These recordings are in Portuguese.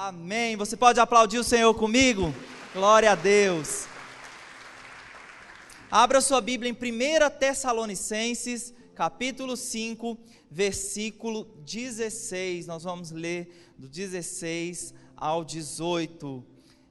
Amém. Você pode aplaudir o Senhor comigo? Glória a Deus. Abra sua Bíblia em 1 Tessalonicenses, capítulo 5, versículo 16. Nós vamos ler do 16 ao 18.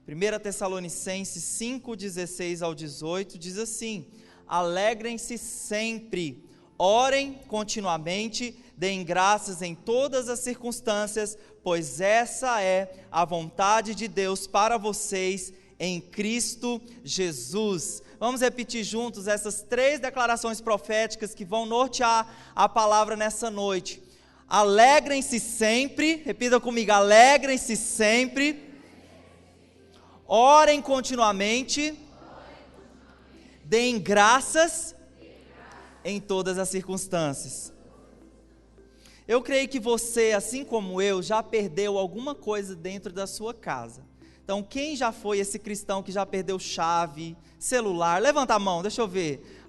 1 Tessalonicenses 5, 16 ao 18, diz assim: alegrem-se sempre, orem continuamente, deem graças em todas as circunstâncias, pois essa é a vontade de Deus para vocês em Cristo Jesus. Vamos repetir juntos essas 3 declarações proféticas que vão nortear a palavra nessa noite. Alegrem-se sempre, repita comigo, alegrem-se sempre, orem continuamente, deem graças em todas as circunstâncias. Eu creio que você, assim como eu, já perdeu alguma coisa dentro da sua casa. Então, quem já foi esse cristão que já perdeu chave, celular? Levanta a mão, deixa eu ver.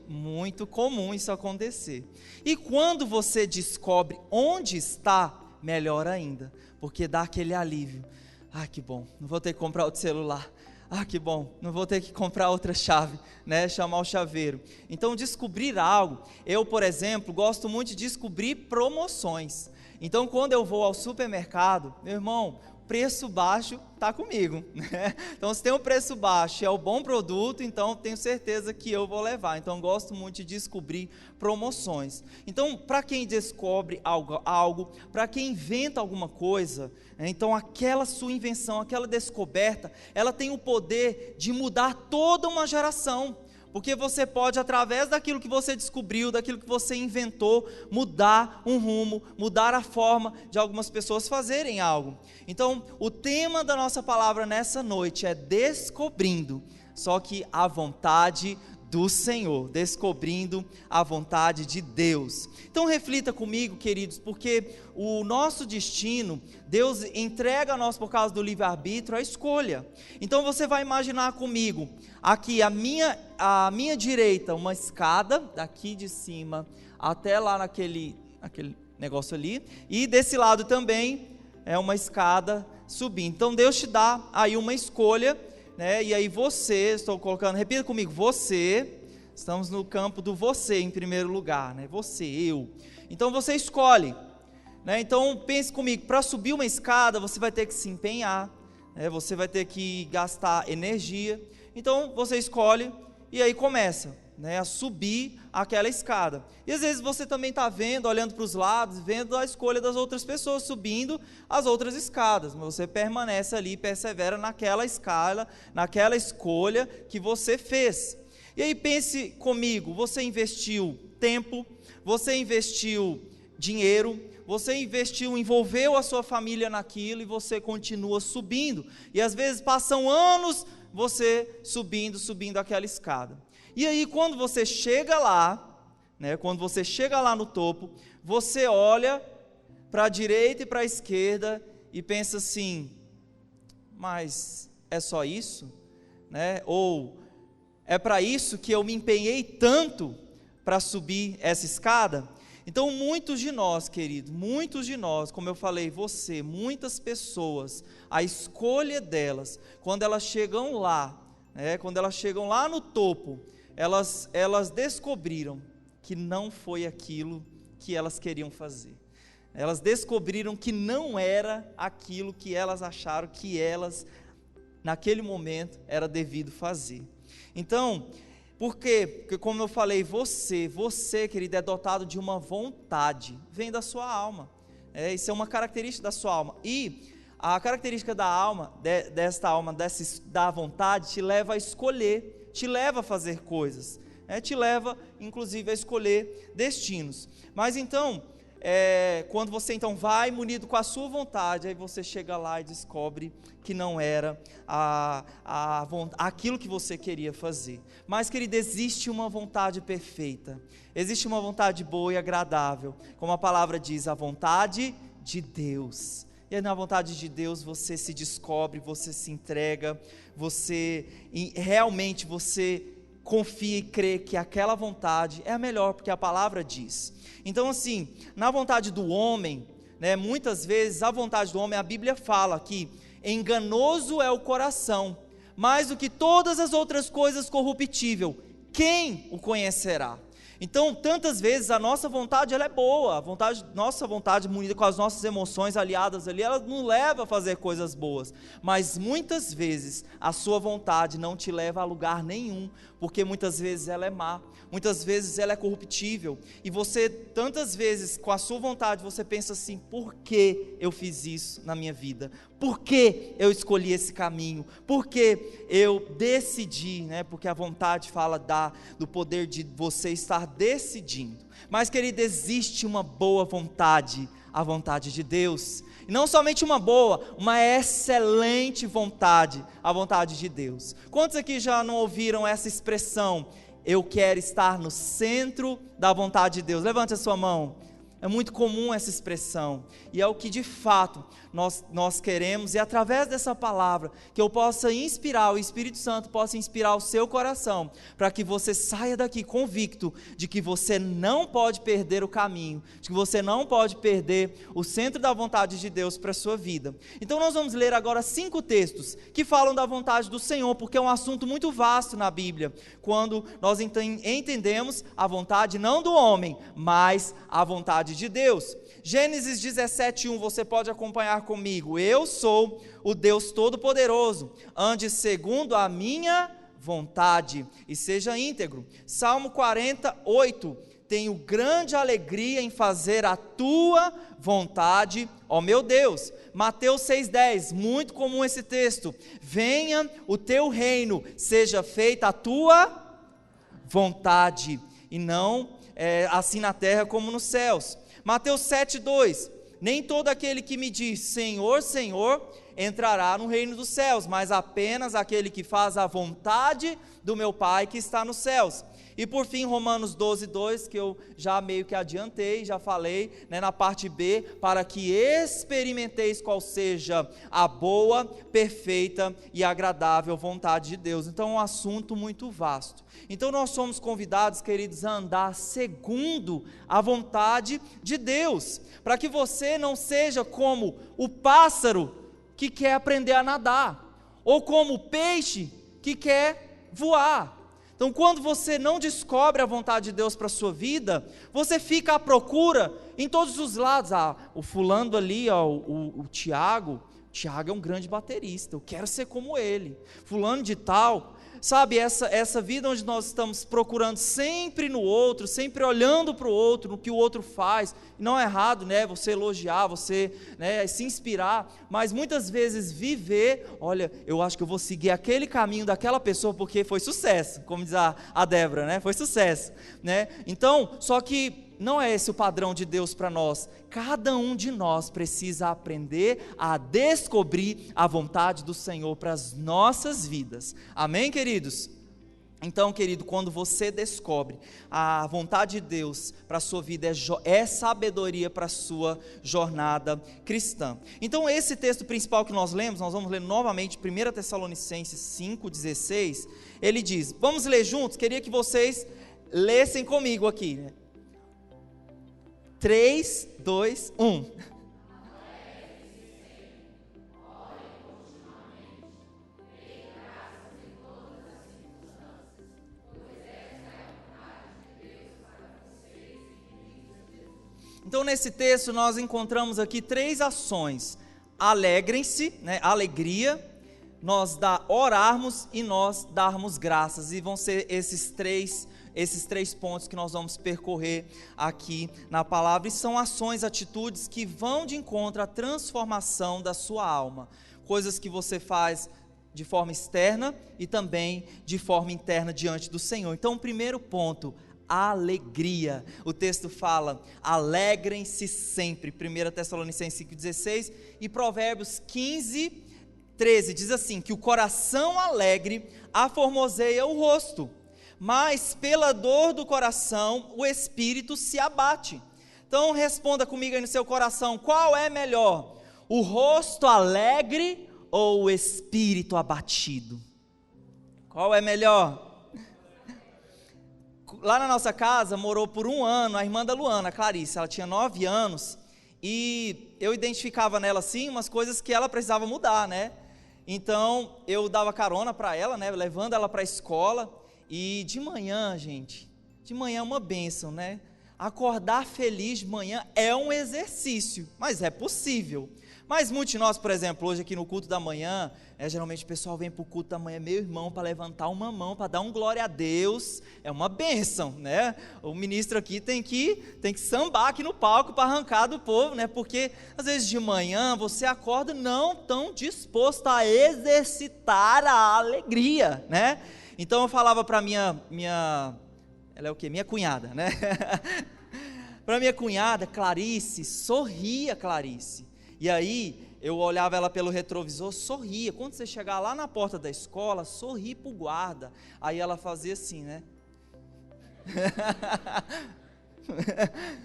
Muito comum isso acontecer. E quando você descobre onde está, melhor ainda, porque dá aquele alívio. Ah, que bom, não vou ter que comprar outro celular. Ah, que bom, não vou ter que comprar outra chave, né? Chamar o chaveiro. Então, descobrir algo. Eu, por exemplo, gosto muito de descobrir promoções. Então, quando eu vou ao supermercado, meu irmão, preço baixo está comigo, né? Então, se tem um preço baixo e é o bom produto, então tenho certeza que eu vou levar. Então, gosto muito de descobrir promoções. Então, para quem descobre algo, para quem inventa alguma coisa, então aquela sua invenção, aquela descoberta, ela tem o poder de mudar toda uma geração. Porque você pode, através daquilo que você descobriu, daquilo que você inventou, mudar um rumo, mudar a forma de algumas pessoas fazerem algo. Então, o tema da nossa palavra nessa noite é descobrindo, só que a vontade do Senhor, descobrindo a vontade de Deus. Então reflita comigo, queridos, porque o nosso destino, Deus entrega a nós por causa do livre-arbítrio a escolha. Então você vai imaginar comigo, aqui à minha direita, uma escada, daqui de cima até lá naquele negócio ali, e desse lado também é uma escada subindo. Então Deus te dá aí uma escolha, né? E aí você, estou colocando, repita comigo, você, estamos no campo do você em primeiro lugar, né? Você, eu. Então você escolhe, né? Então pense comigo, para subir uma escada você vai ter que se empenhar, né? Você vai ter que gastar energia. Então você escolhe e aí começa, né, a subir aquela escada. E às vezes você também está vendo, olhando para os lados, vendo a escolha das outras pessoas subindo as outras escadas, mas você permanece ali, persevera naquela escala, naquela escolha que você fez. E aí pense comigo, você investiu tempo, você investiu dinheiro, você investiu, envolveu a sua família naquilo e você continua subindo. E às vezes passam anos você subindo aquela escada. E aí quando você chega lá, né, quando você chega lá no topo, você olha para a direita e para a esquerda e pensa assim, mas é só isso? Né? Ou é para isso que eu me empenhei tanto para subir essa escada? Então muitos de nós, queridos, muitos de nós, como eu falei, você, muitas pessoas, a escolha delas, quando elas chegam lá, né, quando elas chegam lá no topo, elas descobriram que não foi aquilo que elas queriam fazer. Elas descobriram que não era aquilo que elas acharam que elas, naquele momento, era devido fazer. Então, por quê? Porque como eu falei, você, querido, é dotado de uma vontade, vem da sua alma. Isso é uma característica da sua alma. E a característica da alma, da vontade, te leva a escolher, te leva a fazer coisas, te leva inclusive a escolher destinos. Mas então, quando você então vai munido com a sua vontade, aí você chega lá e descobre que não era aquilo que você queria fazer. Mas, querido, existe uma vontade perfeita, existe uma vontade boa e agradável, como a palavra diz, a vontade de Deus. E na vontade de Deus você se descobre, você se entrega, realmente você confia e crê que aquela vontade é a melhor, porque a palavra diz. Então assim, na vontade do homem, né, muitas vezes a vontade do homem, a Bíblia fala que enganoso é o coração, mais do que todas as outras coisas corruptível, quem o conhecerá? Então, tantas vezes a nossa vontade ela é boa, nossa vontade munida com as nossas emoções aliadas ali, ela nos leva a fazer coisas boas, mas muitas vezes a sua vontade não te leva a lugar nenhum, porque muitas vezes ela é má, muitas vezes ela é corruptível, e você tantas vezes com a sua vontade você pensa assim, por que eu fiz isso na minha vida? Por que eu escolhi esse caminho? Por que eu decidi, né? Porque a vontade fala do poder de você estar decidindo. Mas, querido, existe uma boa vontade, a vontade de Deus. E não somente uma boa, uma excelente vontade, a vontade de Deus. Quantos aqui já não ouviram essa expressão? Eu quero estar no centro da vontade de Deus. Levante a sua mão. É muito comum essa expressão, e é o que de fato nós queremos, e através dessa palavra, que eu possa inspirar, o Espírito Santo possa inspirar o seu coração, para que você saia daqui convicto, de que você não pode perder o caminho, de que você não pode perder o centro da vontade de Deus para a sua vida. Então nós vamos ler agora 5 textos, que falam da vontade do Senhor, porque é um assunto muito vasto na Bíblia, quando nós entendemos a vontade não do homem, mas a vontade de Deus. Gênesis 17:1, você pode acompanhar comigo. Eu sou o Deus Todo-Poderoso, ande segundo a minha vontade e seja íntegro. Salmo 48, tenho grande alegria em fazer a tua vontade, ó meu Deus. Mateus 6:10, muito comum esse texto. Venha o teu reino, seja feita a tua vontade, e não assim na terra como nos céus. Mateus 7:2, nem todo aquele que me diz Senhor, Senhor, entrará no reino dos céus, mas apenas aquele que faz a vontade do meu Pai que está nos céus. E por fim, Romanos 12:2, que eu já meio que adiantei, já falei, né, na parte B, para que experimenteis qual seja a boa, perfeita e agradável vontade de Deus. Então é um assunto muito vasto. Então nós somos convidados, queridos, a andar segundo a vontade de Deus, para que você não seja como o pássaro que quer aprender a nadar, ou como o peixe que quer voar. Então, quando você não descobre a vontade de Deus para a sua vida, você fica à procura em todos os lados. O fulano ali, o Tiago é um grande baterista, eu quero ser como ele. Fulano de tal, sabe, essa vida onde nós estamos procurando sempre no outro, sempre olhando para o outro, no que o outro faz. Não é errado, né, você elogiar, você, né, se inspirar, mas muitas vezes viver, olha, eu acho que eu vou seguir aquele caminho daquela pessoa porque foi sucesso, como diz a Débora, né, foi sucesso, né? Então, só que não é esse o padrão de Deus para nós. Cada um de nós precisa aprender a descobrir a vontade do Senhor para as nossas vidas. Amém, queridos? Então, querido, quando você descobre a vontade de Deus para a sua vida, é sabedoria para a sua jornada cristã. Então, esse texto principal que nós lemos, nós vamos ler novamente 1 Tessalonicenses 5:16, ele diz, vamos ler juntos? Queria que vocês lessem comigo aqui, né? 3, 2, 1. Então, nesse texto, nós encontramos aqui 3 ações: alegrem-se, né, alegria, nós orarmos e nós darmos graças, e vão ser esses três pontos que nós vamos percorrer aqui na palavra, e são ações, atitudes que vão de encontro à transformação da sua alma, coisas que você faz de forma externa e também de forma interna diante do Senhor. Então, o primeiro ponto, alegria. O texto fala, alegrem-se sempre, 1 Tessalonicenses 5,16, e Provérbios 15:13, diz assim, que o coração alegre aformoseia o rosto, mas pela dor do coração o espírito se abate. Então responda comigo aí no seu coração, qual é melhor, o rosto alegre ou o espírito abatido? Qual é melhor? Lá na nossa casa morou por 1 ano a irmã da Luana, a Clarice, ela tinha 9 anos, e eu identificava nela, assim, umas coisas que ela precisava mudar, né? Então, eu dava carona para ela, né? Levando ela para a escola, e de manhã, gente, de manhã é uma bênção, né? Acordar feliz de manhã é um exercício, mas é possível. Mas muitos de nós, por exemplo, hoje aqui no culto da manhã, geralmente o pessoal vem para o culto da manhã, meu irmão, para levantar uma mão, para dar um glória a Deus, é uma bênção, né? O ministro aqui tem que sambar aqui no palco para arrancar do povo, né? Porque às vezes de manhã você acorda não tão disposto a exercitar a alegria, né? Então eu falava para ela é o quê? Minha cunhada, né? Para minha cunhada, Clarice, sorria, Clarice. E aí, eu olhava ela pelo retrovisor, sorria. Quando você chegar lá na porta da escola, sorri pro guarda. Aí ela fazia assim, né?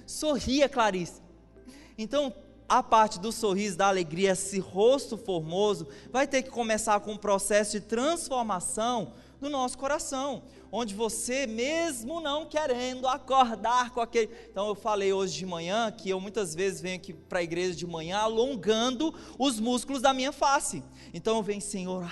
Sorria, Clarice. Então, a parte do sorriso, da alegria, esse rosto formoso, vai ter que começar com um processo de transformação do nosso coração, onde você, mesmo não querendo acordar com aquele... Então eu falei hoje de manhã, que eu muitas vezes venho aqui para a igreja de manhã, alongando os músculos da minha face. Então eu venho, Senhor,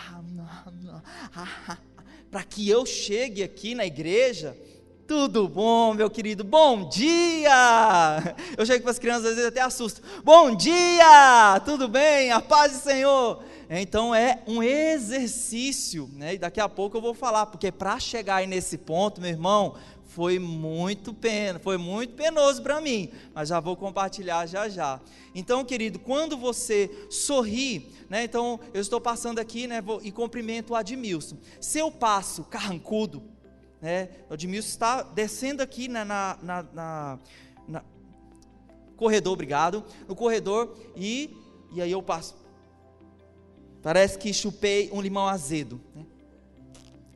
para que eu chegue aqui na igreja... Tudo bom, meu querido? Bom dia! Eu chego para as crianças, às vezes até assusto. Bom dia! Tudo bem? A paz do Senhor! Então é um exercício, né? E daqui a pouco eu vou falar, porque para chegar aí nesse ponto, meu irmão, foi muito penoso para mim, mas já vou compartilhar já. Então, querido, quando você sorri, né? Então eu estou passando aqui, né? E cumprimento o Admilson. Se eu passo carrancudo, né? O Admilson está descendo aqui na corredor, obrigado, no corredor, e aí eu passo, parece que chupei um limão azedo,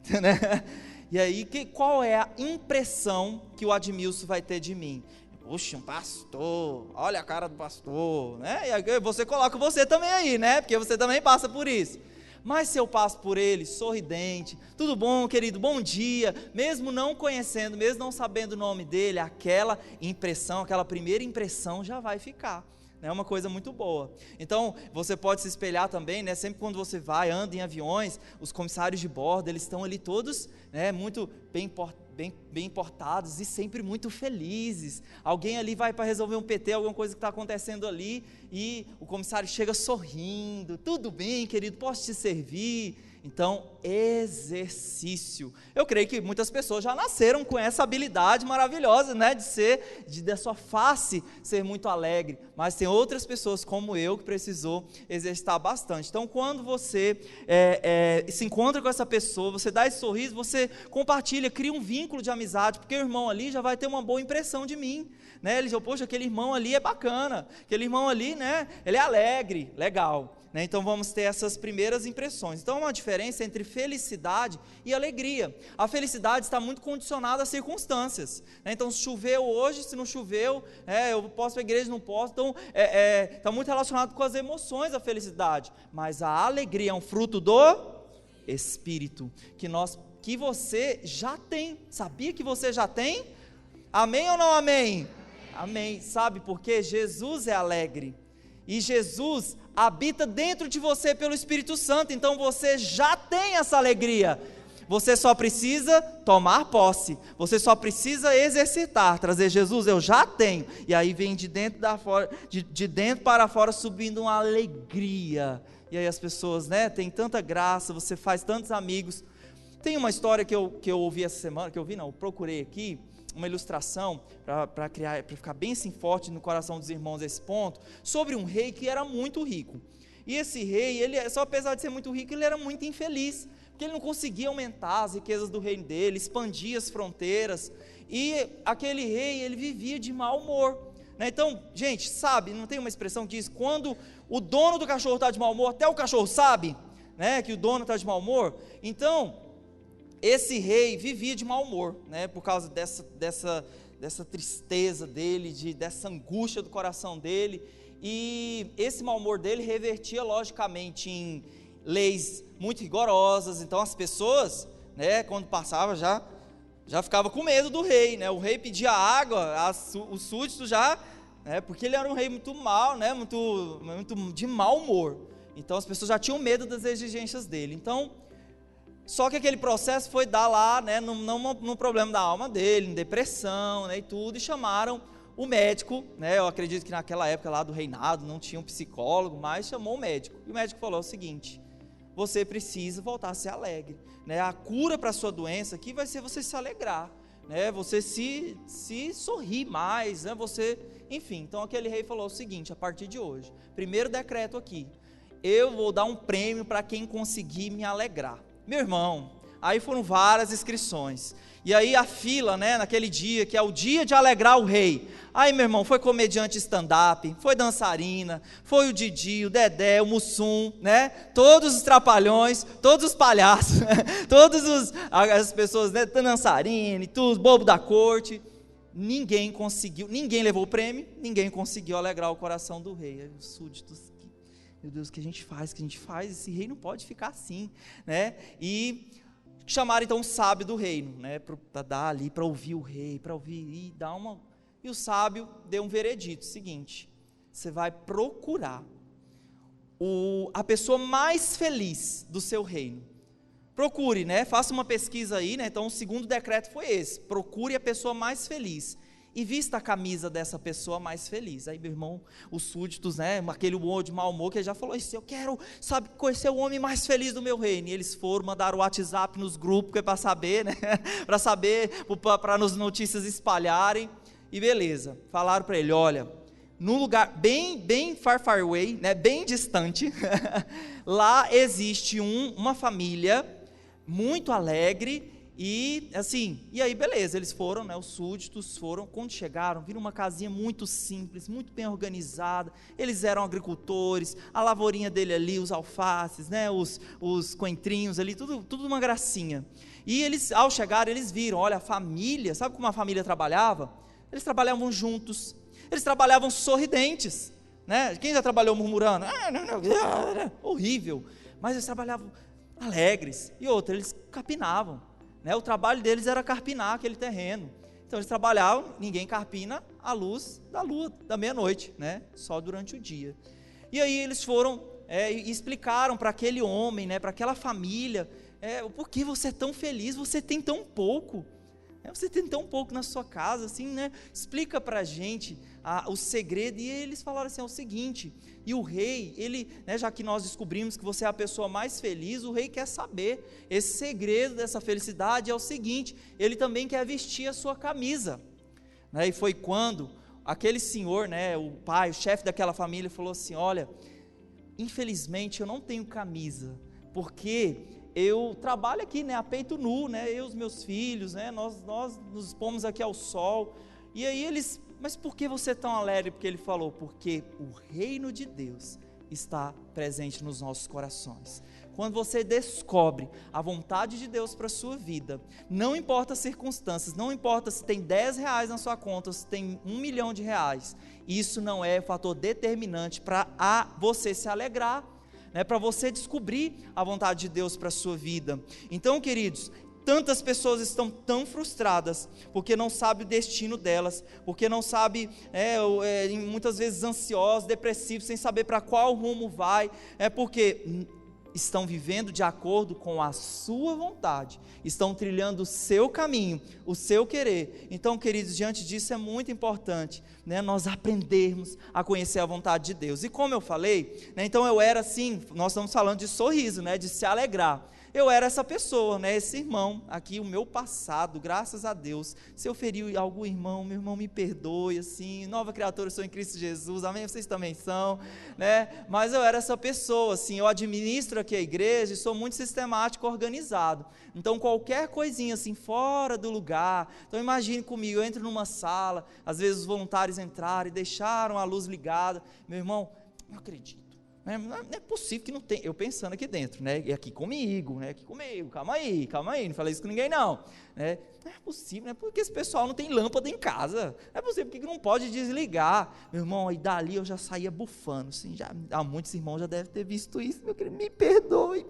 né? E aí, qual é a impressão que o Admilson vai ter de mim? Puxa, um pastor, olha a cara do pastor, né? E aí você coloca você também aí, né? Porque você também passa por isso. Mas se eu passo por ele, sorridente, tudo bom, querido, bom dia, mesmo não conhecendo, mesmo não sabendo o nome dele, aquela impressão, aquela primeira impressão já vai ficar, né? É uma coisa muito boa. Então, você pode se espelhar também, né? Sempre quando você anda em aviões, os comissários de bordo, eles estão ali todos, né? Muito bem portados e sempre muito felizes. Alguém ali vai para resolver um PT, alguma coisa que está acontecendo ali, e o comissário chega sorrindo, tudo bem, querido, posso te servir? Então, exercício. Eu creio que muitas pessoas já nasceram com essa habilidade maravilhosa, né, da sua face ser muito alegre, mas tem outras pessoas como eu que precisou exercitar bastante. Então, quando você se encontra com essa pessoa, você dá esse sorriso, você compartilha, cria um vínculo de amizade, porque o irmão ali já vai ter uma boa impressão de mim, né? Ele diz, poxa, aquele irmão ali é bacana, aquele irmão ali, né, ele é alegre, legal. Então vamos ter essas primeiras impressões. Então há uma diferença entre felicidade e alegria. A felicidade está muito condicionada às circunstâncias, Então se choveu hoje, se não choveu, eu posso ir para a igreja, não posso. Então está muito relacionado com as emoções a felicidade. Mas a alegria é um fruto do Espírito, que você já tem. Sabia que você já tem? Amém ou não amém? Amém. Sabe por quê? Jesus é alegre. E Jesus habita dentro de você pelo Espírito Santo, então você já tem essa alegria, você só precisa tomar posse, você só precisa exercitar, trazer Jesus, eu já tenho, e aí vem de dentro para fora subindo uma alegria, e aí as pessoas, têm tanta graça, você faz tantos amigos. Tem uma história que eu ouvi essa semana, eu procurei aqui, uma ilustração, para ficar bem assim forte no coração dos irmãos esse ponto, sobre um rei que era muito rico, e esse rei, só apesar de ser muito rico, ele era muito infeliz, porque ele não conseguia aumentar as riquezas do reino dele, expandir as fronteiras, e aquele rei, ele vivia de mau humor, Então, gente, sabe, não tem uma expressão que diz, quando o dono do cachorro está de mau humor, até o cachorro sabe, que o dono está de mau humor. Então, esse rei vivia de mau humor, por causa dessa tristeza dele, dessa angústia do coração dele, e esse mau humor dele revertia logicamente em leis muito rigorosas. Então as pessoas, quando passava já ficava com medo do rei, o rei pedia água, os súditos já porque ele era um rei muito mau, muito de mau humor. Então as pessoas já tinham medo das exigências dele. Então, só que aquele processo foi dar lá, no problema da alma dele, em depressão, e tudo, e chamaram o médico, eu acredito que naquela época lá do reinado não tinha um psicólogo, mas chamou o médico. E o médico falou o seguinte: você precisa voltar a ser alegre, a cura para a sua doença aqui vai ser você se alegrar, você se sorrir mais, enfim. Então aquele rei falou o seguinte: a partir de hoje, primeiro decreto aqui, eu vou dar um prêmio para quem conseguir me alegrar. Meu irmão, aí foram várias inscrições, e aí a fila, naquele dia, que é o dia de alegrar o rei, aí meu irmão, foi comediante stand-up, foi dançarina, foi o Didi, o Dedé, o Mussum, todos os trapalhões, todos os palhaços, todas as pessoas, dançarina e tudo, bobo da corte. Ninguém conseguiu, ninguém levou o prêmio, ninguém conseguiu alegrar o coração do rei. Aí os súditos, meu Deus, o que a gente faz, esse rei não pode ficar assim, e chamaram então o sábio do reino, para dar ali, para ouvir o rei, para ouvir e dar uma, e o sábio deu um veredito, seguinte: você vai procurar a pessoa mais feliz do seu reino, procure, faça uma pesquisa aí, então o segundo decreto foi esse: procure a pessoa mais feliz, e vista a camisa dessa pessoa mais feliz. Aí meu irmão, os súditos, aquele humor de mau humor, que ele já falou isso: eu quero, conhecer o homem mais feliz do meu reino. E eles foram, mandaram o WhatsApp nos grupos, que é para saber, para saber, para as notícias espalharem, e beleza, falaram para ele: olha, num lugar bem far away, bem distante, lá existe uma família muito alegre, e assim, e aí beleza, eles foram, os súditos foram. Quando chegaram, viram uma casinha muito simples, muito bem organizada. Eles eram agricultores, a lavourinha dele ali, os alfaces, os coentrinhos ali, tudo uma gracinha. E eles, ao chegar, eles viram, olha, a família, sabe como a família trabalhava? Eles trabalhavam juntos, eles trabalhavam sorridentes, Quem já trabalhou murmurando? Horrível. Mas eles trabalhavam alegres. E outra, eles carpinavam, o trabalho deles era carpinar aquele terreno. Então eles trabalhavam, ninguém carpina à luz da lua, da meia-noite, só durante o dia. E aí eles foram e explicaram para aquele homem, para aquela família, por que você é tão feliz, você tem tão pouco, você tem tão pouco na sua casa, assim, explica para a gente o segredo. E eles falaram assim: é o seguinte, e o rei, ele, já que nós descobrimos que você é a pessoa mais feliz, o rei quer saber, esse segredo dessa felicidade é o seguinte: ele também quer vestir a sua camisa, e foi quando aquele senhor, o pai, o chefe daquela família, falou assim: olha, infelizmente eu não tenho camisa, porque eu trabalho aqui, a peito nu, eu e os meus filhos, nós nos pomos aqui ao sol. E aí eles: mas por que você é tão alegre? Porque ele falou: porque o reino de Deus está presente nos nossos corações. Quando você descobre a vontade de Deus para a sua vida, não importa as circunstâncias, não importa se tem 10 reais na sua conta ou se tem 1 milhão de reais, isso não é fator determinante para você se alegrar, para você descobrir a vontade de Deus para a sua vida. Então, queridos, tantas pessoas estão tão frustradas, porque não sabem o destino delas, porque não sabem, muitas vezes ansiosas, depressivos, sem saber para qual rumo vai, porque estão vivendo de acordo com a sua vontade, estão trilhando o seu caminho, o seu querer. Então, queridos, diante disso é muito importante, nós aprendermos a conhecer a vontade de Deus. E como eu falei, então eu era assim, nós estamos falando de sorriso, de se alegrar. Eu era essa pessoa, esse irmão aqui, o meu passado, graças a Deus. Se eu feri algum irmão, meu irmão me perdoe, assim, nova criatura sou em Cristo Jesus, amém? Vocês também são, mas eu era essa pessoa, assim, eu administro aqui a igreja e sou muito sistemático, organizado. Então qualquer coisinha assim, fora do lugar, então imagine comigo, eu entro numa sala, às vezes os voluntários entraram e deixaram a luz ligada, meu irmão, não acredito. Não é possível que não tenha, eu pensando aqui dentro, e aqui comigo, calma aí, não falei isso com ninguém não, não é possível, porque esse pessoal não tem lâmpada em casa, não é possível, porque não pode desligar, meu irmão, aí dali eu já saía bufando, assim, muitos irmãos já devem ter visto isso, meu querido, me perdoe,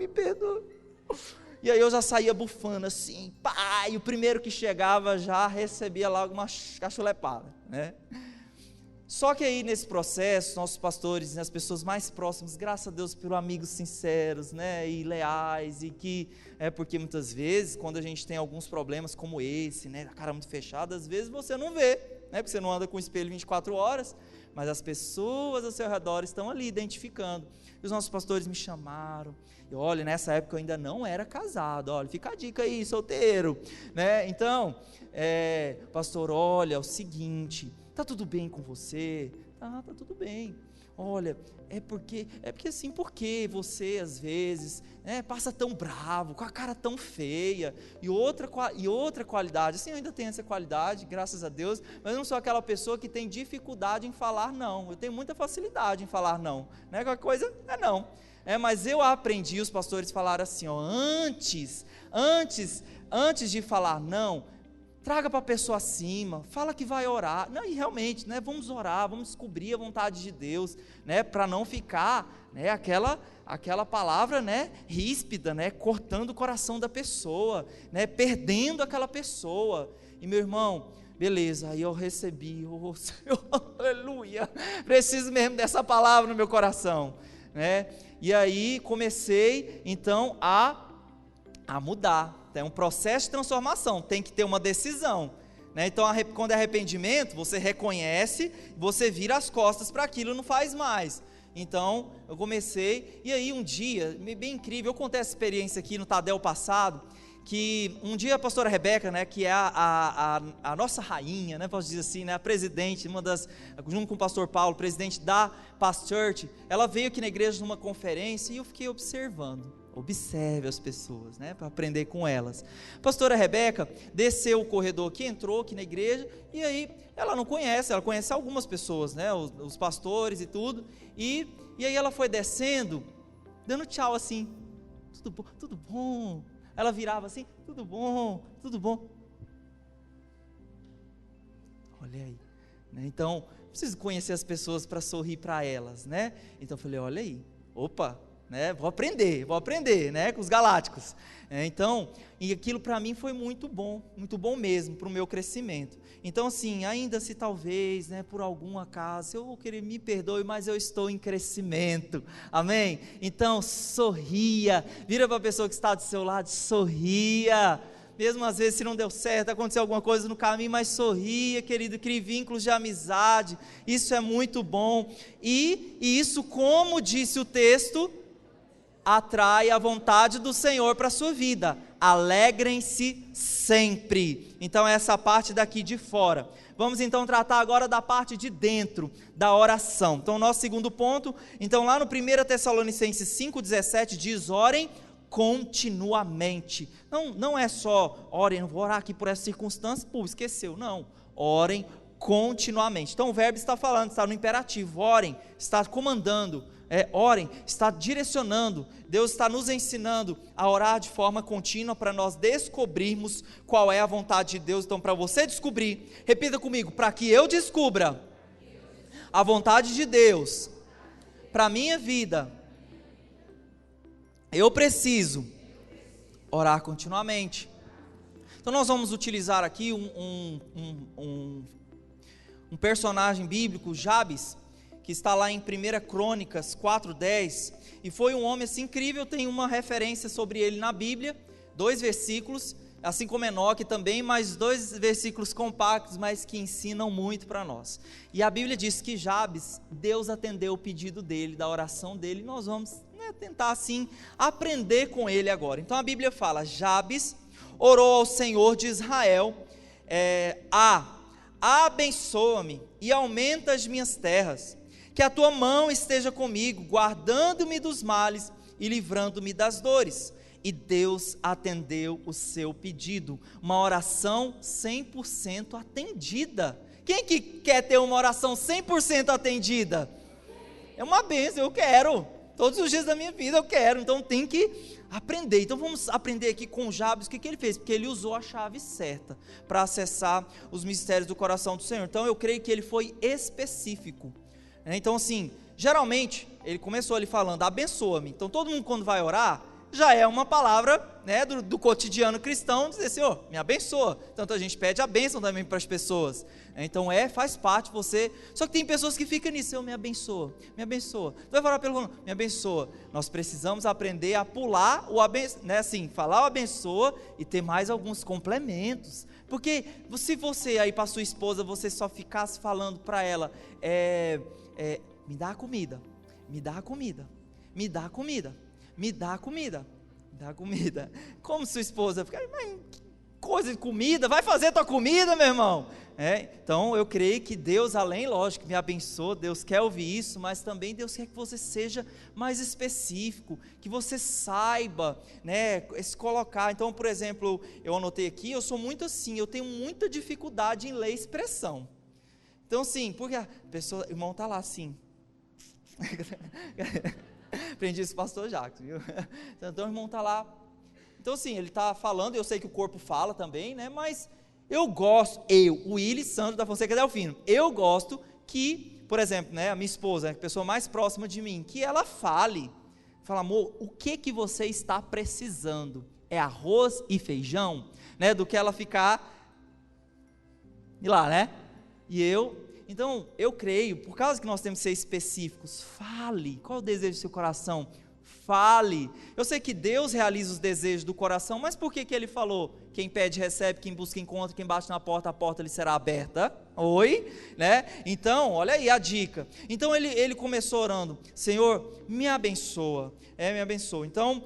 e aí eu já saía bufando assim, pá, e o primeiro que chegava já recebia logo uma cachulepada, Só que aí nesse processo, nossos pastores, as pessoas mais próximas, graças a Deus por amigos sinceros, né, e leais, e que, porque muitas vezes, quando a gente tem alguns problemas como esse, né, a cara muito fechada, às vezes você não vê, né, porque você não anda com o espelho 24 horas, mas as pessoas ao seu redor estão ali identificando. E os nossos pastores me chamaram, e olha, nessa época eu ainda não era casado, olha, fica a dica aí, solteiro, né, então, pastor, olha, é o seguinte, tá tudo bem com você? Tá tudo bem. Olha, é porque assim, porque você às vezes, passa tão bravo, com a cara tão feia, e outra qualidade, assim, eu ainda tenho essa qualidade, graças a Deus, mas eu não sou aquela pessoa que tem dificuldade em falar não, eu tenho muita facilidade em falar não, né, qualquer coisa é não, mas eu aprendi, os pastores falaram assim, ó, antes de falar não, traga para a pessoa acima, fala que vai orar, não, e realmente, né, vamos orar, vamos descobrir a vontade de Deus, né, para não ficar, né, aquela palavra, né, ríspida, né, cortando o coração da pessoa, né, perdendo aquela pessoa. E meu irmão, beleza, aí eu recebi, oh Senhor, aleluia, preciso mesmo dessa palavra no meu coração, né, e aí comecei então a mudar. É um processo de transformação, tem que ter uma decisão, né? Então quando é arrependimento, você reconhece, você vira as costas para aquilo, não faz mais. Então eu comecei, e aí um dia, bem incrível, eu contei essa experiência aqui no Tadel passado, que um dia a pastora Rebeca, né, que é a nossa rainha, né, posso dizer assim, né, a presidente, junto com o pastor Paulo, presidente da Past Church, ela veio aqui na igreja numa conferência, e eu fiquei observando. Observe as pessoas, né, para aprender com elas. A pastora Rebeca desceu o corredor aqui, entrou aqui na igreja, e aí ela não conhece, ela conhece algumas pessoas, né, os pastores e tudo, e aí ela foi descendo, dando tchau assim, tudo bom, ela virava assim, tudo bom, olha aí, né? Então, preciso conhecer as pessoas para sorrir para elas, né, então eu falei, olha aí, opa, né, vou aprender, né, com os galácticos, então, e aquilo para mim foi muito bom mesmo, para o meu crescimento. Então assim, ainda se talvez, né, por algum acaso, eu vou querer, me perdoe, mas eu estou em crescimento, amém? Então sorria, vira para a pessoa que está do seu lado, sorria, mesmo às vezes se não deu certo, aconteceu alguma coisa no caminho, mas sorria, querido, crie vínculos de amizade, isso é muito bom, e isso, como disse o texto, atrai a vontade do Senhor para a sua vida. Alegrem-se sempre. Então essa parte daqui de fora. Vamos então tratar agora da parte de dentro da oração. Então nosso segundo ponto, então lá no 1 Tessalonicenses 5,17 diz, orem continuamente. Não é só, orem, vou orar aqui por essa circunstância, esqueceu, não, orem continuamente. Então o verbo está falando, está no imperativo, orem, está comandando, orem, está direcionando, Deus está nos ensinando a orar de forma contínua para nós descobrirmos qual é a vontade de Deus. Então para você descobrir, repita comigo, para que eu descubra a vontade de Deus para a minha vida, eu preciso orar continuamente. Então nós vamos utilizar aqui um personagem bíblico, Jabes, que está lá em 1 Crônicas 4:10, e foi um homem assim incrível, tem uma referência sobre ele na Bíblia, 2 versículos, assim como Enoque também, mas 2 versículos compactos, mas que ensinam muito para nós. E a Bíblia diz que Jabes, Deus atendeu o pedido dele, da oração dele, e nós vamos tentar assim aprender com ele agora. Então a Bíblia fala, Jabes orou ao Senhor de Israel, abençoa-me e aumenta as minhas terras, que a tua mão esteja comigo, guardando-me dos males e livrando-me das dores. E Deus atendeu o seu pedido, uma oração 100% atendida. Quem que quer ter uma oração 100% atendida? É uma bênção, eu quero, todos os dias da minha vida eu quero, então tem que aprender. Então vamos aprender aqui com Jabes, o que ele fez? Porque ele usou a chave certa para acessar os mistérios do coração do Senhor. Então eu creio que ele foi específico. Então assim, geralmente, ele começou ali falando, abençoa-me. Então todo mundo quando vai orar, já é uma palavra, né, do cotidiano cristão, dizer, Senhor, me abençoa. Tanto a gente pede a bênção também para as pessoas. Então faz parte você. Só que tem pessoas que ficam nisso, Senhor, me abençoa, me abençoa. Tu vai falar pelo nome, me abençoa. Nós precisamos aprender a pular o abençoa, né, assim, falar o abençoa e ter mais alguns complementos. Porque se você aí para sua esposa, você só ficasse falando para ela, me dá a comida, me dá a comida, me dá a comida, me dá a comida, me dá a comida. Como sua esposa fica, mas que coisa de comida, vai fazer tua comida, meu irmão. Então eu creio que Deus, além, lógico, me abençoa, Deus quer ouvir isso, mas também Deus quer que você seja mais específico, que você saiba, né, se colocar. Então, por exemplo, eu anotei aqui, eu sou muito assim, eu tenho muita dificuldade em ler expressão. Então, sim, porque a pessoa, o irmão está lá assim. Aprendi isso com o pastor Jacques, viu? Então o irmão está lá. Então, assim, ele está falando, eu sei que o corpo fala também, né? Mas eu gosto, o Willy Sandro da Fonseca Delfino, eu gosto que, por exemplo, né, a minha esposa, a pessoa mais próxima de mim, que ela fale, fala, amor, o que você está precisando? É arroz e feijão? Né? Do que ela ficar, e lá, né? Então, eu creio, por causa que nós temos que ser específicos, fale, qual é o desejo do seu coração? Fale. Eu sei que Deus realiza os desejos do coração, mas por que ele falou? Quem pede recebe, quem busca encontra, quem bate na porta, a porta lhe será aberta. Oi? Né? Então, olha aí a dica. Então ele começou orando, Senhor, me abençoa, me abençoa. Então,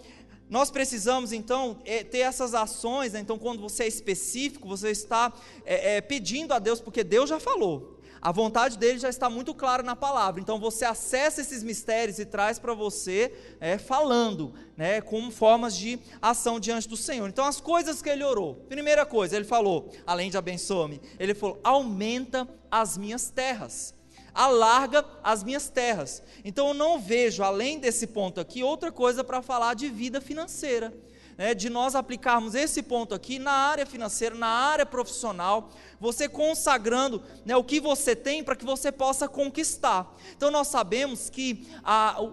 nós precisamos então ter essas ações, né? Então quando você é específico, você está pedindo a Deus, porque Deus já falou. A vontade dele já está muito clara na palavra, então você acessa esses mistérios e traz para você falando, né, como formas de ação diante do Senhor. Então as coisas que ele orou, primeira coisa, ele falou, além de abençoa-me, ele falou, aumenta as minhas terras, alarga as minhas terras. Então eu não vejo, além desse ponto aqui, outra coisa para falar de vida financeira, de nós aplicarmos esse ponto aqui na área financeira, na área profissional, você consagrando, o que você tem para que você possa conquistar. Então nós sabemos que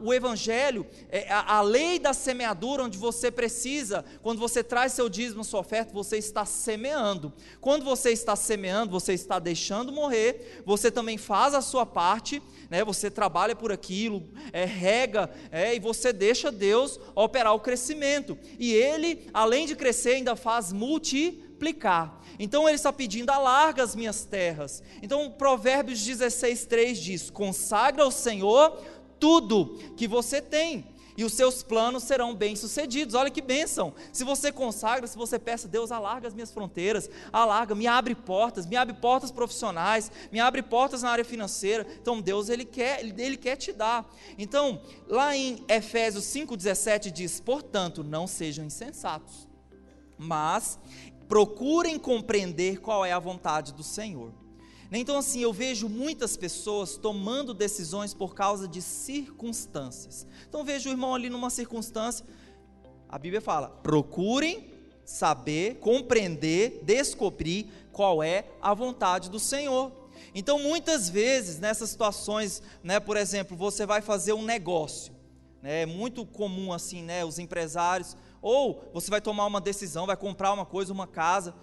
o Evangelho, a lei da semeadura, onde você precisa, quando você traz seu dízimo, sua oferta, você está semeando. Quando você está semeando, você está deixando morrer, você também faz a sua parte, você trabalha por aquilo, rega, e você deixa Deus operar o crescimento, e Ele, além de crescer, ainda faz multiplicar. Então Ele está pedindo, alarga as minhas terras. Então Provérbios 16:3 diz, consagra ao Senhor tudo que você tem, e os seus planos serão bem-sucedidos. Olha que bênção, se você consagra, se você peça, Deus alarga as minhas fronteiras, me abre portas profissionais, me abre portas na área financeira. Então Deus, Ele quer te dar. Então, lá em Efésios 5:17 diz, portanto, não sejam insensatos, mas procurem compreender qual é a vontade do Senhor. Então assim, eu vejo muitas pessoas tomando decisões por causa de circunstâncias. Então vejo o irmão ali numa circunstância, a Bíblia fala, procurem saber, compreender, descobrir qual é a vontade do Senhor. Então muitas vezes nessas situações, por exemplo, você vai fazer um negócio, é muito comum assim, os empresários, ou você vai tomar uma decisão, vai comprar uma coisa, uma casa,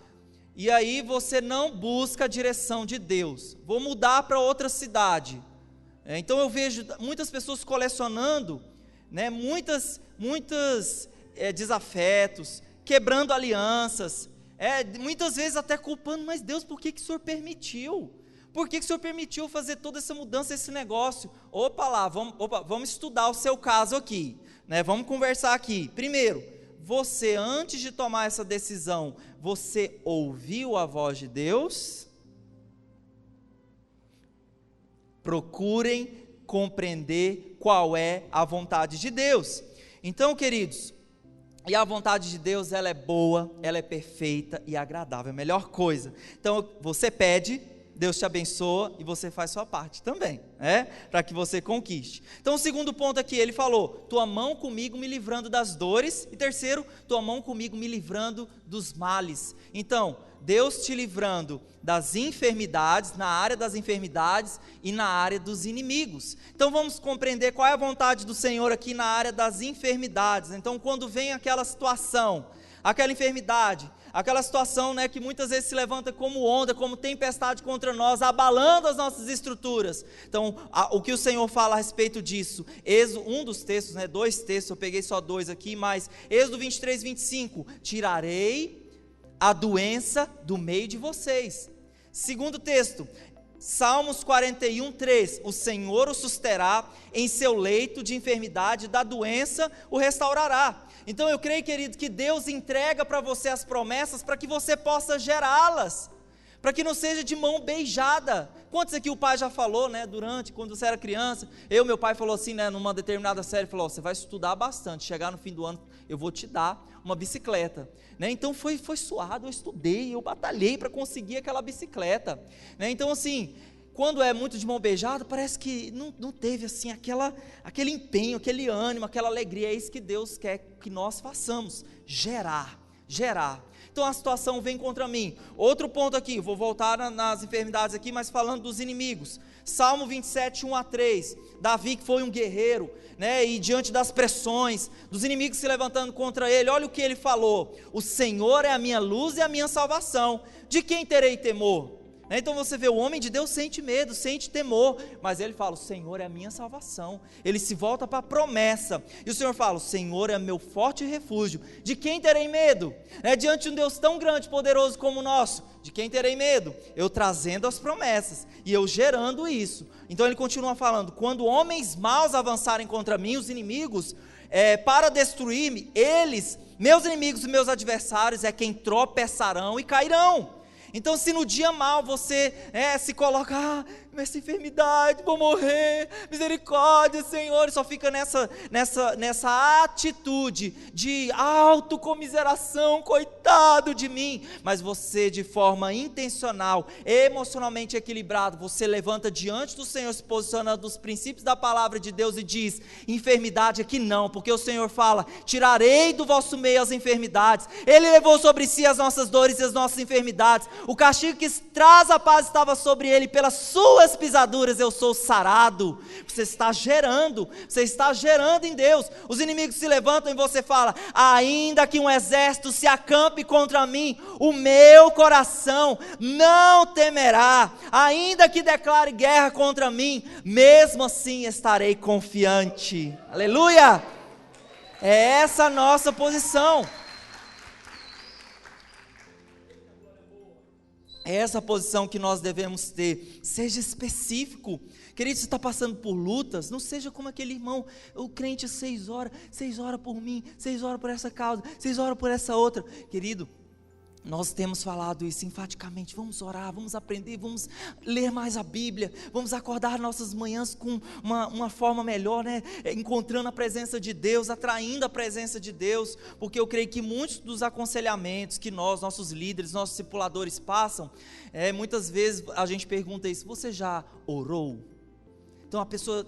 e aí você não busca a direção de Deus, vou mudar para outra cidade. Então eu vejo muitas pessoas colecionando, muitos desafetos, quebrando alianças, muitas vezes até culpando, mas Deus, por que o Senhor permitiu? Por que o Senhor permitiu fazer toda essa mudança, esse negócio? Vamos estudar o seu caso aqui, vamos conversar aqui. Primeiro, você, antes de tomar essa decisão, você ouviu a voz de Deus? Procurem compreender qual é a vontade de Deus. Então, queridos, e a vontade de Deus, ela é boa, ela é perfeita e agradável, a melhor coisa. Então, você pede, Deus te abençoa e você faz sua parte também, para que você conquiste. Então, o segundo ponto aqui, ele falou, tua mão comigo me livrando das dores, e terceiro, tua mão comigo me livrando dos males. Então, Deus te livrando das enfermidades, na área das enfermidades e na área dos inimigos. Então vamos compreender qual é a vontade do Senhor aqui na área das enfermidades. Então, quando vem aquela situação, aquela enfermidade, aquela situação, que muitas vezes se levanta como onda, como tempestade contra nós, abalando as nossas estruturas. Então, o que o Senhor fala a respeito disso? Um dos textos, 2 textos, eu peguei só 2 aqui, mas Êxodo 23, 25, tirarei a doença do meio de vocês. Segundo texto, Salmos 41, 3, o Senhor o susterá em seu leito de enfermidade, da doença o restaurará. Então eu creio, querido, que Deus entrega para você as promessas para que você possa gerá-las, para que não seja de mão beijada. Quantos aqui o pai já falou, quando você era criança, meu pai falou assim, numa determinada série, falou, você vai estudar bastante, chegar no fim do ano, eu vou te dar uma bicicleta, então foi suado, eu estudei, eu batalhei para conseguir aquela bicicleta, então assim, quando é muito de mão beijada, parece que não teve assim, aquele empenho, aquele ânimo, aquela alegria. É isso que Deus quer que nós façamos, gerar. Então a situação vem contra mim. Outro ponto aqui, vou voltar nas enfermidades aqui, mas falando dos inimigos. Salmo 27, 1 a 3, Davi, que foi um guerreiro, e diante das pressões, dos inimigos se levantando contra ele, olha o que ele falou: o Senhor é a minha luz e a minha salvação, de quem terei temor? Então você vê, o homem de Deus sente medo, sente temor, mas ele fala, o Senhor é a minha salvação. Ele se volta para a promessa, e o Senhor fala, o Senhor é meu forte refúgio, de quem terei medo? Diante de um Deus tão grande e poderoso como o nosso, de quem terei medo? Eu trazendo as promessas, e eu gerando isso. Então ele continua falando, quando homens maus avançarem contra mim, os inimigos, para destruir-me, eles, meus inimigos e meus adversários, é quem tropeçarão e cairão. Então, se no dia mal você se coloca, essa enfermidade, vou morrer, misericórdia, Senhor, e só fica nessa atitude de autocomiseração, coitado de mim, mas você, de forma intencional, emocionalmente equilibrado, você levanta diante do Senhor, se posicionando nos princípios da palavra de Deus e diz, enfermidade aqui não, porque o Senhor fala, tirarei do vosso meio as enfermidades, Ele levou sobre si as nossas dores e as nossas enfermidades, o castigo que traz a paz estava sobre Ele, pelas suas pisaduras eu sou sarado. Você está gerando em Deus. Os inimigos se levantam e você fala, ainda que um exército se acampe contra mim, o meu coração não temerá, ainda que declare guerra contra mim, mesmo assim estarei confiante. Aleluia! É essa a nossa posição. É essa posição que nós devemos ter. Seja específico. Querido, você está passando por lutas, não seja como aquele irmão, o crente 6 horas por mim, 6 horas por essa causa, 6 horas por essa outra. Querido, nós temos falado isso enfaticamente, vamos orar, vamos aprender, vamos ler mais a Bíblia, vamos acordar nossas manhãs com uma forma melhor, encontrando a presença de Deus, atraindo a presença de Deus, porque eu creio que muitos dos aconselhamentos que nossos líderes, nossos discipuladores passam, muitas vezes a gente pergunta isso, você já orou? Então a pessoa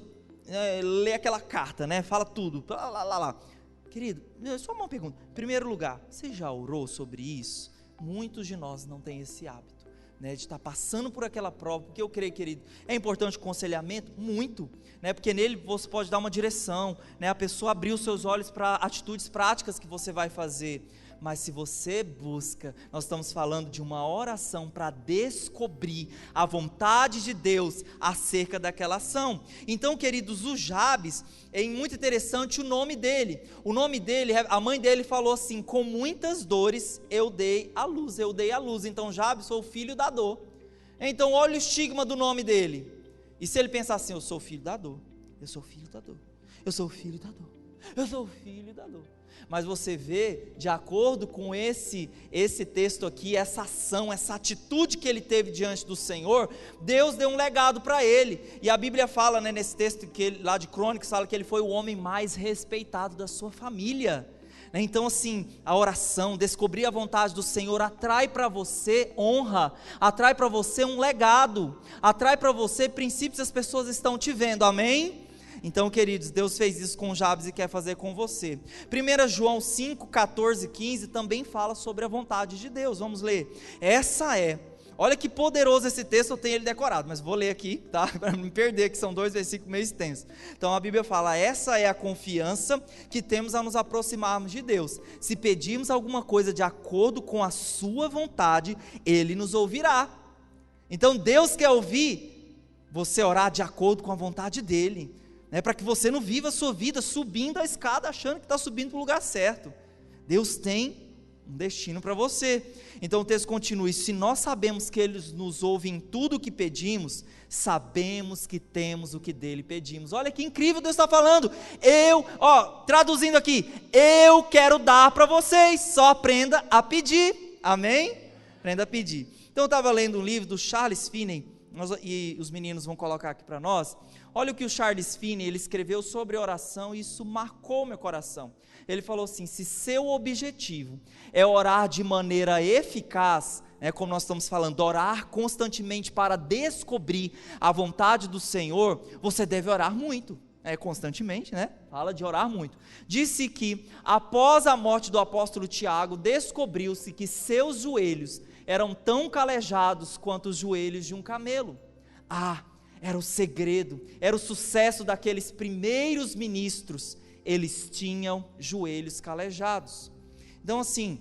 lê aquela carta, fala tudo, lá. Querido, só uma pergunta, em primeiro lugar, você já orou sobre isso? Muitos de nós não têm esse hábito, de estar passando por aquela prova, porque eu creio, querido, é importante o aconselhamento, muito, porque nele você pode dar uma direção, a pessoa abrir os seus olhos para atitudes práticas que você vai fazer, mas se você busca, nós estamos falando de uma oração para descobrir a vontade de Deus acerca daquela ação. Então, queridos, o Jabes, é muito interessante o nome dele, a mãe dele falou assim, com muitas dores eu dei à luz, então Jabes foi o filho da dor. Então olha o estigma do nome dele, e se ele pensar assim, eu sou filho da dor, eu sou filho da dor, eu sou filho da dor, eu sou filho da dor. Mas você vê, de acordo com esse texto aqui, essa ação, essa atitude que ele teve diante do Senhor, Deus deu um legado para ele, e a Bíblia fala, nesse texto lá de Crônicas, fala que ele foi o homem mais respeitado da sua família, Então assim, a oração, descobrir a vontade do Senhor atrai para você honra, atrai para você um legado, atrai para você princípios que as pessoas estão te vendo, amém? Então, queridos, Deus fez isso com Jabes e quer fazer com você. 1 João 5, 14, 15 também fala sobre a vontade de Deus. Vamos ler. Olha que poderoso esse texto, eu tenho ele decorado, mas vou ler aqui, tá? Para não me perder, que são 2 versículos meio extensos. Então a Bíblia fala: essa é a confiança que temos a nos aproximarmos de Deus. Se pedirmos alguma coisa de acordo com a sua vontade, Ele nos ouvirá. Então Deus quer ouvir você orar de acordo com a vontade dEle, né? Para que você não viva a sua vida subindo a escada achando que está subindo para o lugar certo. Deus tem um destino para você. Então o texto continua: e se nós sabemos que Ele nos ouve em tudo o que pedimos, sabemos que temos o que dele pedimos. Olha que incrível Deus está falando. Traduzindo aqui, eu quero dar para vocês, só aprenda a pedir, amém? Aprenda a pedir. Então eu estava lendo um livro do Charles Finney, e os meninos vão colocar aqui para nós. Olha o que o Charles Finney, ele escreveu sobre oração, e isso marcou meu coração. Ele falou assim: se seu objetivo é orar de maneira eficaz, como nós estamos falando, orar constantemente para descobrir a vontade do Senhor, você deve orar muito, constantemente, fala de orar muito. Disse que após a morte do apóstolo Tiago, descobriu-se que seus joelhos eram tão calejados quanto os joelhos de um camelo. Era o segredo, era o sucesso daqueles primeiros ministros. Eles tinham joelhos calejados. Então assim,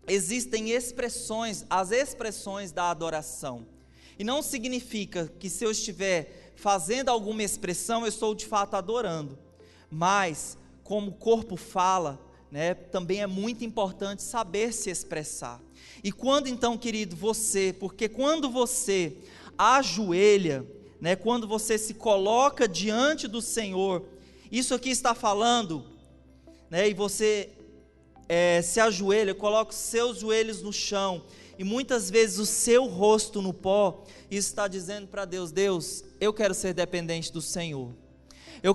existem as expressões da adoração, e não significa que se eu estiver fazendo alguma expressão, eu estou de fato adorando, mas como o corpo fala, também é muito importante saber se expressar. E quando então, querido, porque quando você ajoelha, quando você se coloca diante do Senhor, isso aqui está falando, e você se ajoelha, coloca os seus joelhos no chão, e muitas vezes o seu rosto no pó, isso está dizendo para Deus: Deus, eu quero ser dependente do Senhor, eu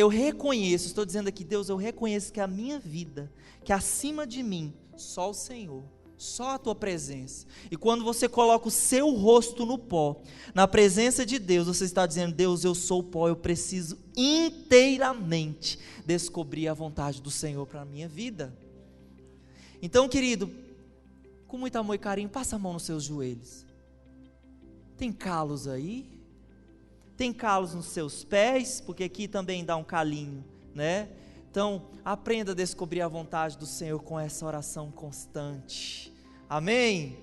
reconheço, estou dizendo aqui, Deus, eu reconheço que a minha vida, que acima de mim, só o Senhor, só a tua presença. E quando você coloca o seu rosto no pó, na presença de Deus, você está dizendo: Deus, eu sou o pó, eu preciso inteiramente descobrir a vontade do Senhor para a minha vida. Então, querido, com muito amor e carinho, passa a mão nos seus joelhos. Tem calos aí? Tem calos nos seus pés? Porque aqui também dá um calinho, Então, aprenda a descobrir a vontade do Senhor com essa oração constante, amém?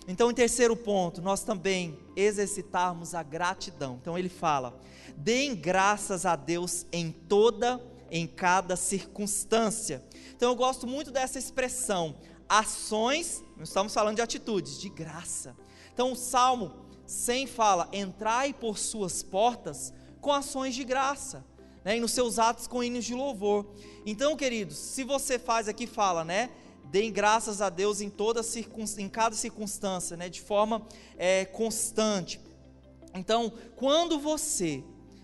Então, em terceiro ponto, nós também exercitarmos a gratidão. Então ele fala: deem graças a Deus em cada circunstância. Então eu gosto muito dessa expressão, ações, nós estamos falando de atitudes, de graça. Então o Salmo 100 fala: entrai por suas portas com ações de graça, e nos seus atos com hinos de louvor. Então, queridos, se você faz aqui, fala, deem graças a Deus em cada circunstância, de forma constante. Então, quando você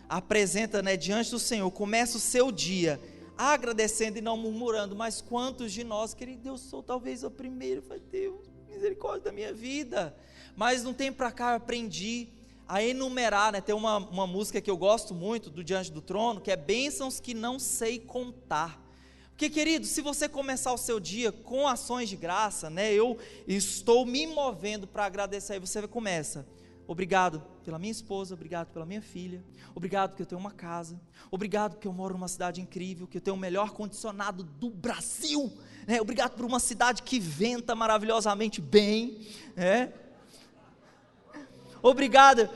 apresenta, diante do Senhor, começa o seu dia agradecendo e não murmurando. Mas quantos de nós, querido, eu sou talvez o primeiro, vai Deus, misericórdia da minha vida, mas no tempo para cá eu aprendi a enumerar, tem uma música que eu gosto muito, do Diante do Trono, que é bênçãos que não sei contar. Porque, querido, se você começar o seu dia com ações de graça, eu estou me movendo para agradecer, aí você começa: obrigado pela minha esposa, obrigado pela minha filha, obrigado porque eu tenho uma casa, obrigado porque eu moro numa cidade incrível, que eu tenho o melhor condicionado do Brasil, obrigado por uma cidade que venta maravilhosamente bem, obrigado,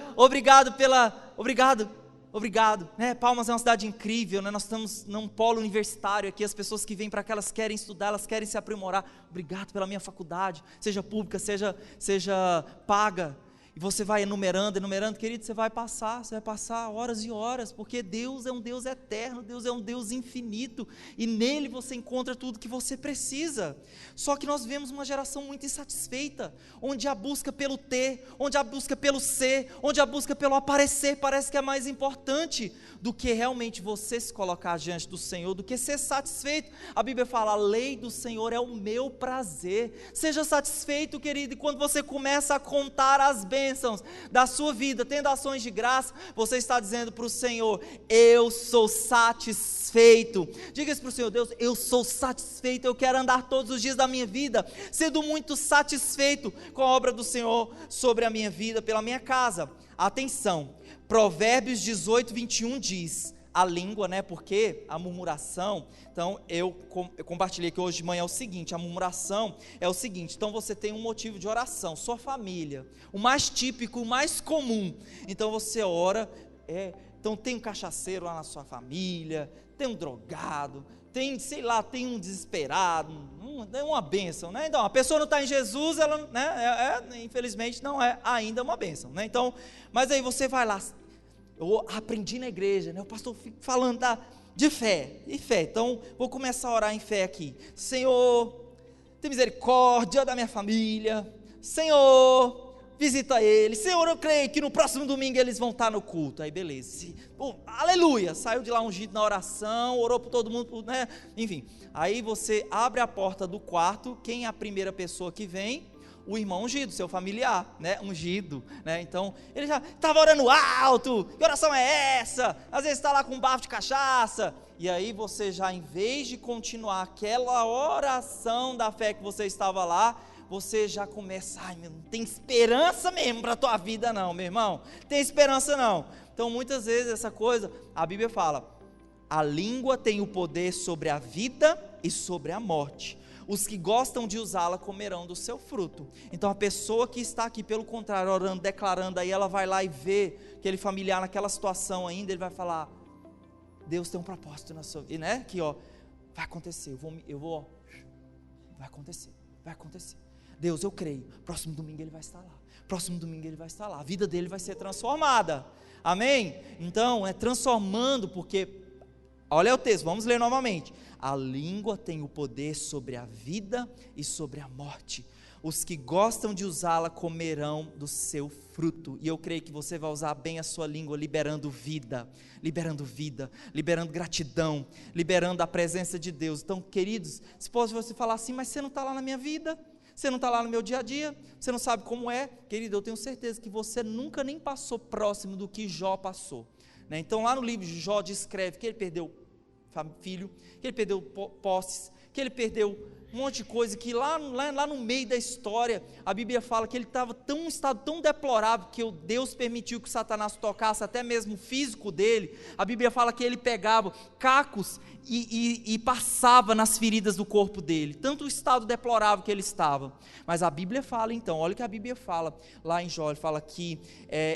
Palmas é uma cidade incrível, nós estamos num polo universitário aqui, as pessoas que vêm para cá, elas querem estudar, elas querem se aprimorar. Obrigado pela minha faculdade, seja pública, seja paga. E você vai enumerando, querido, você vai passar horas e horas, porque Deus é um Deus eterno, Deus é um Deus infinito, e nele você encontra tudo que você precisa. Só que nós vemos uma geração muito insatisfeita, onde a busca pelo ter, onde a busca pelo ser, onde a busca pelo aparecer, parece que é mais importante do que realmente você se colocar diante do Senhor, do que ser satisfeito. A Bíblia fala, a lei do Senhor é o meu prazer. Seja satisfeito, querido, e quando você começa a contar as bênçãos da sua vida, tendo ações de graça, você está dizendo para o Senhor, eu sou satisfeito. Diga isso para o Senhor, Deus, eu sou satisfeito, eu quero andar todos os dias da minha vida, sendo muito satisfeito com a obra do Senhor sobre a minha vida, pela minha casa. Atenção, Provérbios 18, 21 diz, a língua, porque a murmuração, então eu compartilhei aqui hoje de manhã o seguinte, a murmuração é o seguinte, então você tem um motivo de oração, sua família, o mais típico, o mais comum, então você ora, então tem um cachaceiro lá na sua família, tem um drogado, tem, sei lá, tem um desesperado, é uma bênção, então a pessoa não está em Jesus, ela, infelizmente não é ainda uma bênção, então, mas aí você vai lá, eu aprendi na igreja, o pastor fica falando de fé, então vou começar a orar em fé aqui, Senhor, tem misericórdia da minha família, Senhor, visita eles, Senhor, eu creio que no próximo domingo eles vão estar no culto, aí beleza, aleluia, saiu de lá ungido na oração, orou por todo mundo, enfim, aí você abre a porta do quarto, quem é a primeira pessoa que vem? O irmão ungido, seu familiar, ungido, então, ele já estava orando alto, que oração é essa? Às vezes está lá com um bafo de cachaça, e aí você já, em vez de continuar aquela oração da fé que você estava lá, você já começa, não tem esperança mesmo para a tua vida não, meu irmão, tem esperança não, então muitas vezes essa coisa, a Bíblia fala, a língua tem o poder sobre a vida e sobre a morte, os que gostam de usá-la comerão do seu fruto. Então a pessoa que está aqui, pelo contrário, orando, declarando, aí ela vai lá e vê aquele familiar naquela situação ainda, ele vai falar, Deus tem um propósito na sua vida, que vai acontecer, vai acontecer, Deus, eu creio, próximo domingo ele vai estar lá, a vida dele vai ser transformada, amém? Então é transformando, porque, olha o texto, vamos ler novamente, a língua tem o poder sobre a vida e sobre a morte, os que gostam de usá-la comerão do seu fruto, e eu creio que você vai usar bem a sua língua, liberando vida, liberando gratidão, liberando a presença de Deus. Então, queridos, se pode você falar assim, mas você não está lá na minha vida, você não está lá no meu dia a dia, você não sabe como é, querido, eu tenho certeza que você nunca nem passou próximo do que Jó passou, então lá no livro de Jó descreve que ele perdeu filho, que ele perdeu posses, que ele perdeu um monte de coisa, que lá no meio da história, a Bíblia fala que ele estava em um estado tão deplorável, que Deus permitiu que Satanás tocasse até mesmo o físico dele. A Bíblia fala que ele pegava cacos e passava nas feridas do corpo dele, tanto o estado deplorável que ele estava. Mas a Bíblia fala então, olha o que a Bíblia fala lá em Jó, ele fala que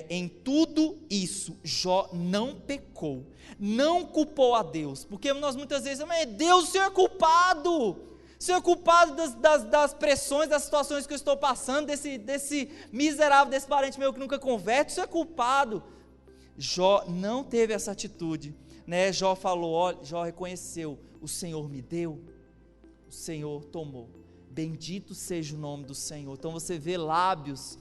em tudo isso Jó não pecou, não culpou a Deus, porque nós muitas vezes, mas Deus, o Senhor é culpado, o Senhor é culpado das pressões, das situações que eu estou passando, desse miserável, desse parente meu que nunca converte, o Senhor é culpado. Jó não teve essa atitude, Jó falou, olha, Jó reconheceu, o Senhor me deu, o Senhor tomou, bendito seja o nome do Senhor. Então você vê lábios,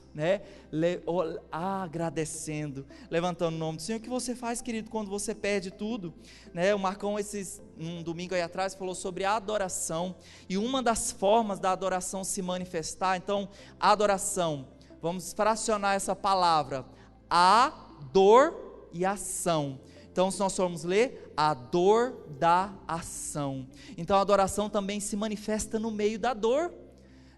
agradecendo, levantando o nome do Senhor. O que você faz, querido, quando você perde tudo, o Marcão, um domingo aí atrás, falou sobre a adoração, e uma das formas da adoração se manifestar, então, a adoração, vamos fracionar essa palavra, ador e ação. Então, se nós formos ler, a dor da ação. Então, a adoração também se manifesta no meio da dor.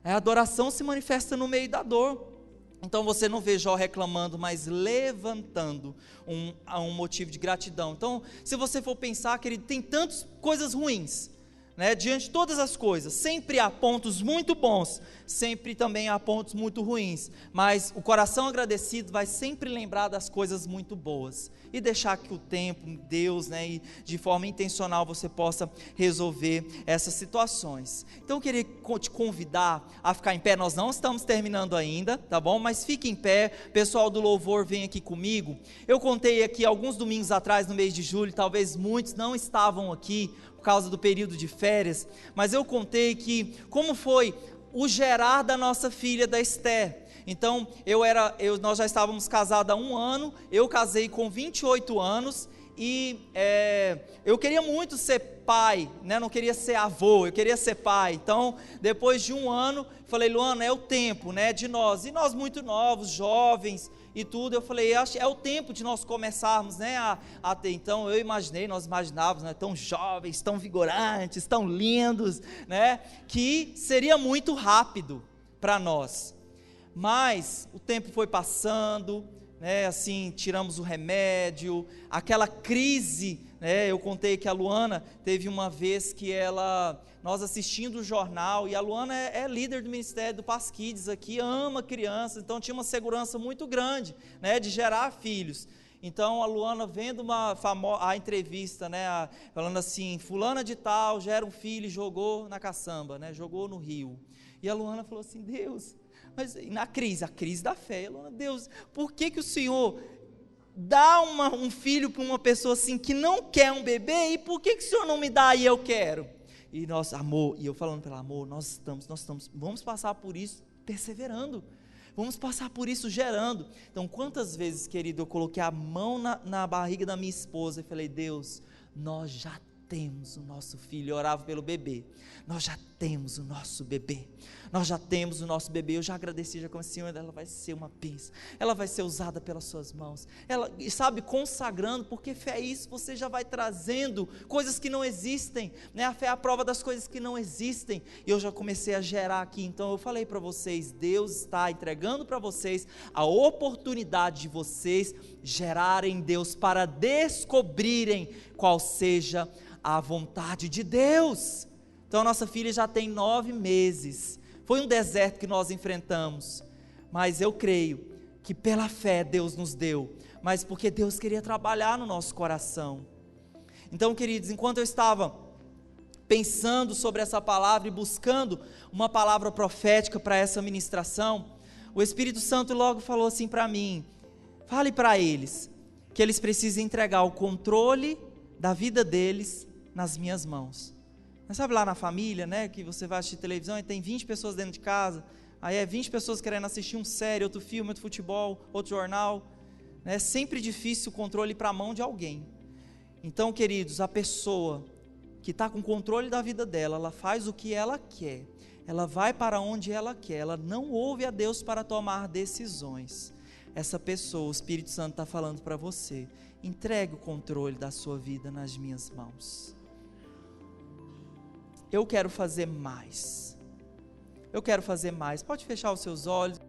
A adoração se manifesta no meio da dor. Então, você não vê Jó reclamando, mas levantando um motivo de gratidão. Então, se você for pensar, querido, tem tantas coisas ruins, né, diante de todas as coisas, sempre há pontos muito bons, sempre também há pontos muito ruins, mas o coração agradecido vai sempre lembrar das coisas muito boas, e deixar que o tempo, Deus, né, e de forma intencional você possa resolver essas situações. Então eu queria te convidar a ficar em pé. Nós não estamos terminando ainda, tá bom? Mas fique em pé, pessoal do louvor, vem aqui comigo. Eu contei aqui alguns domingos atrás, no mês de julho, talvez muitos não estavam aqui por causa do período de férias, mas eu contei que como foi o gerar da nossa filha, da Esther. Então, nós já estávamos casados há 1 ano, eu casei com 28 anos, e eu queria muito ser pai, né? Não queria ser avô, eu queria ser pai. Então, depois de 1 ano, falei, Luana, é o tempo, né, de nós, e nós muito novos, jovens e tudo, eu falei, é o tempo de nós começarmos, né, a ter. Então nós imaginávamos, né, tão jovens, tão vigorantes, tão lindos, né, que seria muito rápido para nós, mas o tempo foi passando, né, assim, tiramos o remédio, aquela crise, né, eu contei que a Luana teve uma vez que nós assistindo o jornal, e a Luana é líder do Ministério do Paz Kids aqui, ama crianças, então tinha uma segurança muito grande, né, de gerar filhos. Então a Luana vendo a entrevista, né, falando assim, fulana de tal gera um filho e jogou na caçamba, né, jogou no rio, e a Luana falou assim, Deus, mas a crise da fé, Luana, Deus, por que o Senhor dá um filho para uma pessoa assim, que não quer um bebê, e por que o Senhor não me dá e eu quero? E nós, amor, e eu falando pelo amor, nós estamos, vamos passar por isso perseverando, vamos passar por isso gerando. Então quantas vezes, querido, eu coloquei a mão na barriga da minha esposa e falei, Deus, nós já temos o nosso filho, eu orava pelo bebê, nós já temos o nosso bebê, eu já agradeci, já comecei, ela vai ser uma bênção, ela vai ser usada pelas suas mãos, ela, sabe, consagrando, porque fé é isso, você já vai trazendo coisas que não existem, né? A fé é a prova das coisas que não existem, e eu já comecei a gerar aqui. Então eu falei para vocês, Deus está entregando para vocês a oportunidade de vocês gerarem Deus, para descobrirem qual seja a vontade de Deus. Então a nossa filha já tem 9 meses, foi um deserto que nós enfrentamos, mas eu creio que pela fé Deus nos deu, mas porque Deus queria trabalhar no nosso coração. Então, queridos, enquanto eu estava pensando sobre essa palavra e buscando uma palavra profética para essa ministração, o Espírito Santo logo falou assim para mim, fale para eles, que eles precisam entregar o controle da vida deles nas minhas mãos. Mas sabe lá na família, né, que você vai assistir televisão e tem 20 pessoas dentro de casa, aí 20 pessoas querendo assistir um série, outro filme, outro futebol, outro jornal, né? É sempre difícil o controle ir para a mão de alguém. Então, queridos, a pessoa que está com o controle da vida dela, ela faz o que ela quer, ela vai para onde ela quer, ela não ouve a Deus para tomar decisões. Essa pessoa, o Espírito Santo está falando para você, entregue o controle da sua vida nas minhas mãos. Eu quero fazer mais, pode fechar os seus olhos.